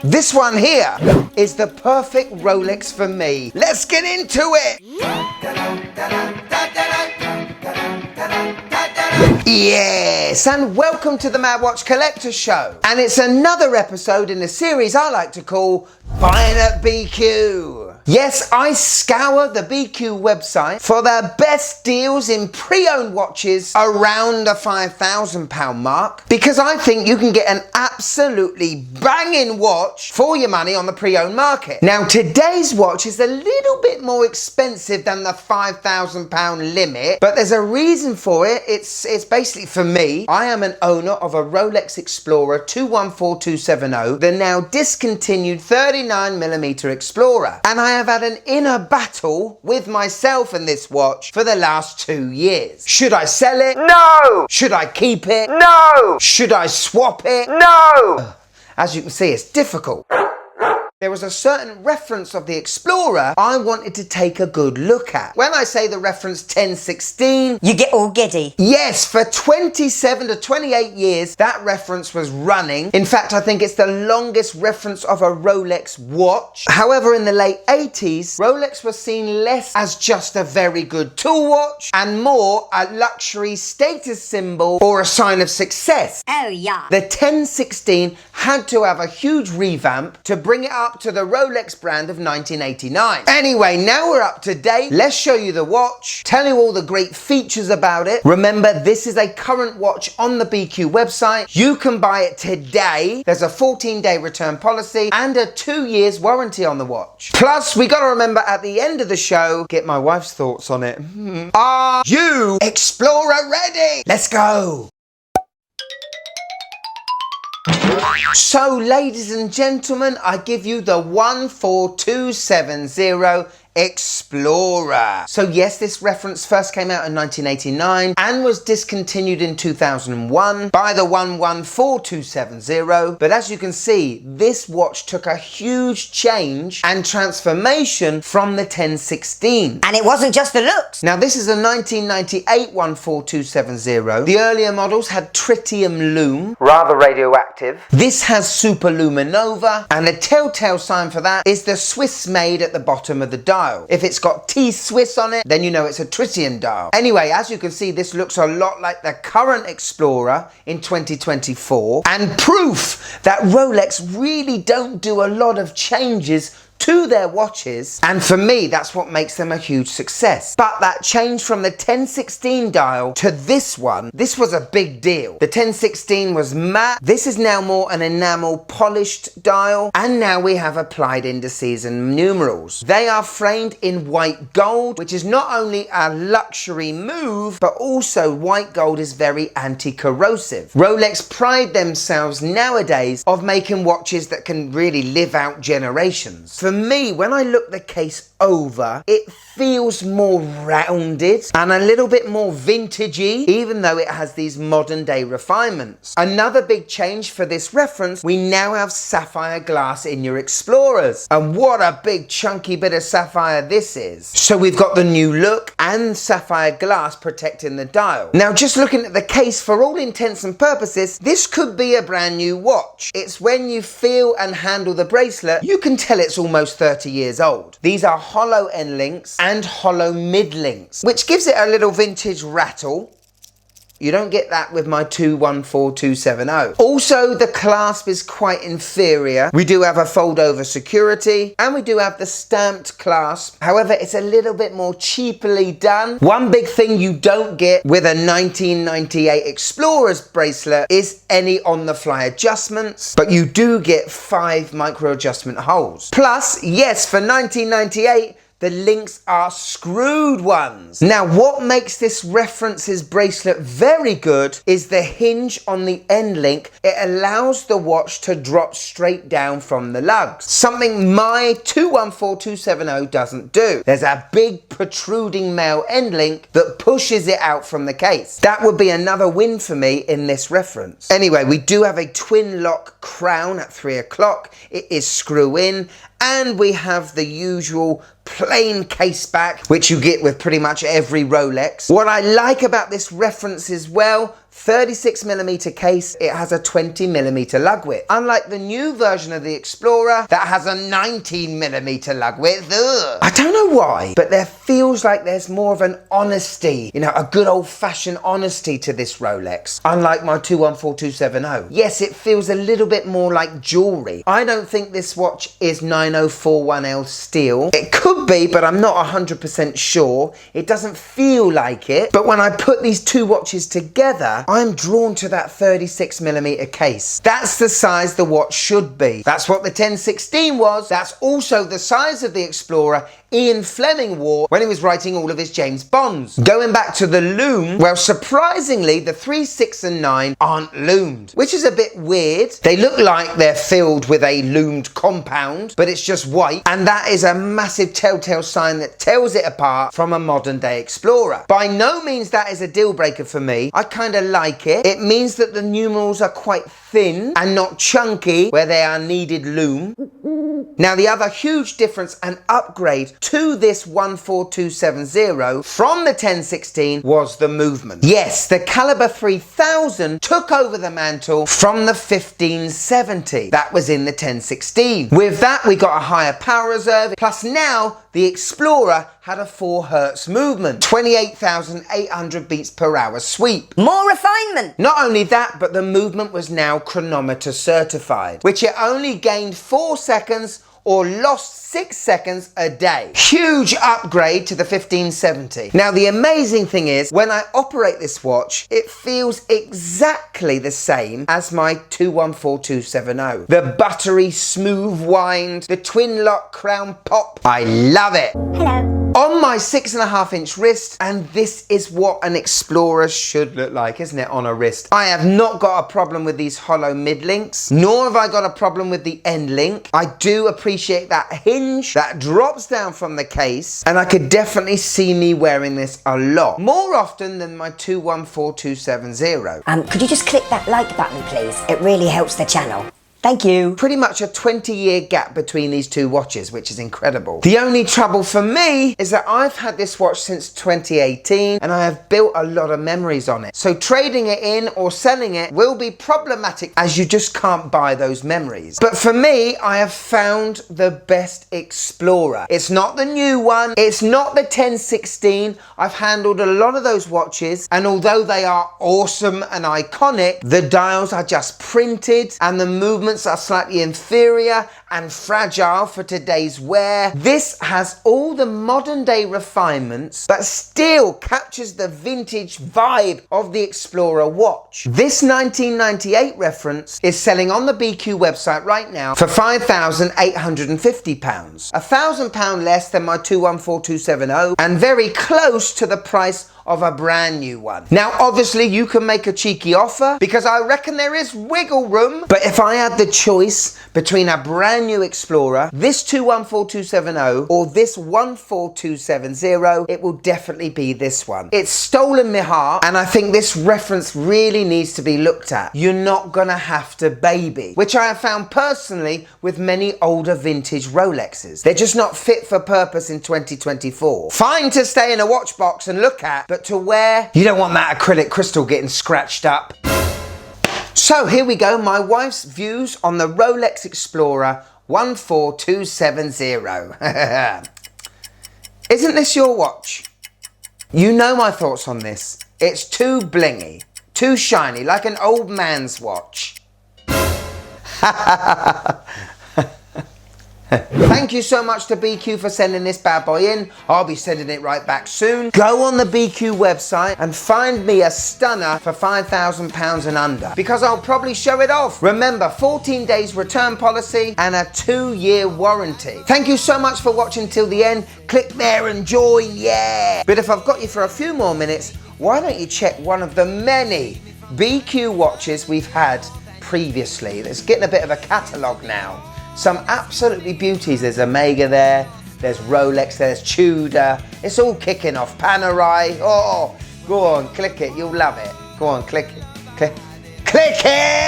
This one here is the perfect Rolex for me. Let's get into it! Yes, and welcome to the Mad Watch Collector Show. And it's another episode in the series I like to call Buying at BQ. Yes, I scour the BQ website for their best deals in pre-owned watches around the £5,000 mark, because I think you can get an absolutely banging watch for your money on the pre-owned market. Now, today's watch is a little bit more expensive than the £5,000 limit, but there's a reason for it. It's basically for me. I am an owner of a Rolex Explorer 214270, the now discontinued 39mm Explorer, and I have had an inner battle with myself and this watch for the last 2 years. Should I sell it? No! Should I keep it? No! Should I swap it? No! As you can see, it's difficult. There was a certain reference of the Explorer I wanted to take a good look at. When I say the reference 1016, you get all giddy. Yes, for 27 to 28 years, that reference was running. In fact, I think it's the longest reference of a Rolex watch. However, in the late 80s, Rolex was seen less as just a very good tool watch and more a luxury status symbol or a sign of success. Oh yeah. The 1016 had to have a huge revamp to bring it up to the Rolex brand of 1989. Anyway, now we're up to date. Let's show you the watch, tell you all the great features about it. Remember, this is a current watch on the BQ website. You can buy it today. There's a 14-day return policy and a 2 years warranty on the watch. Plus, we got to remember at the end of the show, get my wife's thoughts on it. Are you Explorer ready? Let's go. So, ladies and gentlemen, I give you the 14270 Explorer. So yes, this reference first came out in 1989 and was discontinued in 2001 by the 14270. But as you can see, this watch took a huge change and transformation from the 1016. And it wasn't just the looks. Now, this is a 1998 14270. The earlier models had tritium lume, rather radioactive. This has superluminova, and the telltale sign for that is the Swiss made at the bottom of the dial. If it's got T Swiss on it, then you know it's a tritium dial. Anyway, as you can see, this looks a lot like the current Explorer in 2024, and proof that Rolex really don't do a lot of changes to their watches, and for me that's what makes them a huge success. But that change from the 1016 dial to this one, this was a big deal. The 1016 was matte, this is now more an enamel polished dial, and now we have applied indices and numerals. They are framed in white gold, which is not only a luxury move, but also white gold is very anti-corrosive. Rolex pride themselves nowadays of making watches that can really live out generations. For me, when I look the case over, it feels more rounded and a little bit more vintagey, even though it has these modern day refinements. Another big change for this reference, we now have sapphire glass in your Explorers. And what a big chunky bit of sapphire this is. So we've got the new look and sapphire glass protecting the dial. Now, just looking at the case, for all intents and purposes, this could be a brand new watch. It's when you feel and handle the bracelet, you can tell it's almost 30 years old. These are hollow end links and hollow mid links, which gives it a little vintage rattle. You don't get that with my 214270. Also, the clasp is quite inferior. We do have a fold over security and we do have the stamped clasp. However, it's a little bit more cheaply done. One big thing you don't get with a 1998 Explorer's bracelet is any on-the-fly adjustments, but you do get 5 micro adjustment holes. Plus, yes, for 1998, the links are screwed ones. Now, what makes this references bracelet very good is the hinge on the end link. It allows the watch to drop straight down from the lugs, something my 214270 doesn't do. There's a big protruding male end link that pushes it out from the case. That would be another win for me in this reference. Anyway, we do have a twin lock crown at 3 o'clock. It is screw in, and we have the usual plain case back, which you get with pretty much every Rolex. What I like about this reference as well, 36mm case, it has a 20mm lug width. Unlike the new version of the Explorer that has a 19mm lug width. Ugh. I don't know why, but there feels like there's more of an honesty, you know, a good old-fashioned honesty to this Rolex. Unlike my 214270. Yes, it feels a little bit more like jewelry. I don't think this watch is 9041L steel. It could be, but I'm not 100% sure. It doesn't feel like it. But when I put these two watches together, I'm drawn to that 36mm case. That's the size the watch should be. That's what the 1016 was. That's also the size of the Explorer Ian Fleming wore when he was writing all of his James Bonds. Going back to the lume, well, surprisingly, the 3, 6 and 9 aren't lumed, which is a bit weird. They look like they're filled with a lumed compound, but it's just white, and that is a massive telltale sign that tells it apart from a modern day Explorer. By no means that is a deal breaker for me. I kind of like it. It means that the numerals are quite thin and not chunky where they are needed lume. Now, the other huge difference and upgrade to this 14270 from the 1016 was the movement. Yes, the Caliber 3000 took over the mantle from the 1570 that was in the 1016. With that, we got a higher power reserve, plus now the Explorer had a 4 Hz movement, 28,800 beats per hour sweep. More refinement! Not only that, but the movement was now chronometer certified, which it only gained 4 seconds or lost 6 seconds a day. Huge upgrade to the 1570. Now, the amazing thing is, when I operate this watch, it feels exactly the same as my 214270. The buttery, smooth wind, the twin lock crown pop. I love it. Hello. On my 6.5-inch wrist, and this is what an Explorer should look like, isn't it, on a wrist? I have not got a problem with these hollow mid links, nor have I got a problem with the end link. I do appreciate that hinge that drops down from the case, and I could definitely see me wearing this a lot, more often than my 214270. Could you just click that like button, please? It really helps the channel. Thank you. Pretty much a 20-year gap between these two watches, which is incredible. The only trouble for me is that I've had this watch since 2018 and I have built a lot of memories on it. So trading it in or selling it will be problematic as you just can't buy those memories. But for me, I have found the best Explorer. It's not the new one. It's not the 1016. I've handled a lot of those watches, and although they are awesome and iconic, the dials are just printed and the movement are slightly inferior and fragile for today's wear. This has all the modern day refinements, but still captures the vintage vibe of the Explorer watch. This 1998 reference is selling on the BQ website right now for £5,850, £1,000 less than my 214270 and very close to the price of a brand new one. Now, obviously, you can make a cheeky offer because I reckon there is wiggle room, but if I had the choice between a brand new Explorer, this 214270 or this 14270, it will definitely be this one. It's stolen my heart, and I think this reference really needs to be looked at. You're not gonna have to baby, which I have found personally with many older vintage Rolexes. They're just not fit for purpose in 2024. Fine to stay in a watch box and look at, but to wear, you don't want that acrylic crystal getting scratched up. So here we go, my wife's views on the Rolex Explorer 14270. Isn't this your watch? You know my thoughts on this. It's too blingy, too shiny, like an old man's watch. Thank you so much to BQ for sending this bad boy in. I'll be sending it right back soon. Go on the BQ website and find me a stunner for £5,000 and under, because I'll probably show it off. Remember, 14 days return policy and a 2-year warranty. Thank you so much for watching till the end. Click there and join, yeah. But if I've got you for a few more minutes, why don't you check one of the many BQ watches we've had previously. It's getting a bit of a catalogue now. Some absolutely beauties. There's Omega there, there's Rolex, there's Tudor. It's all kicking off. Panerai. Oh, go on, click it. You'll love it. Go on, click it. Click it.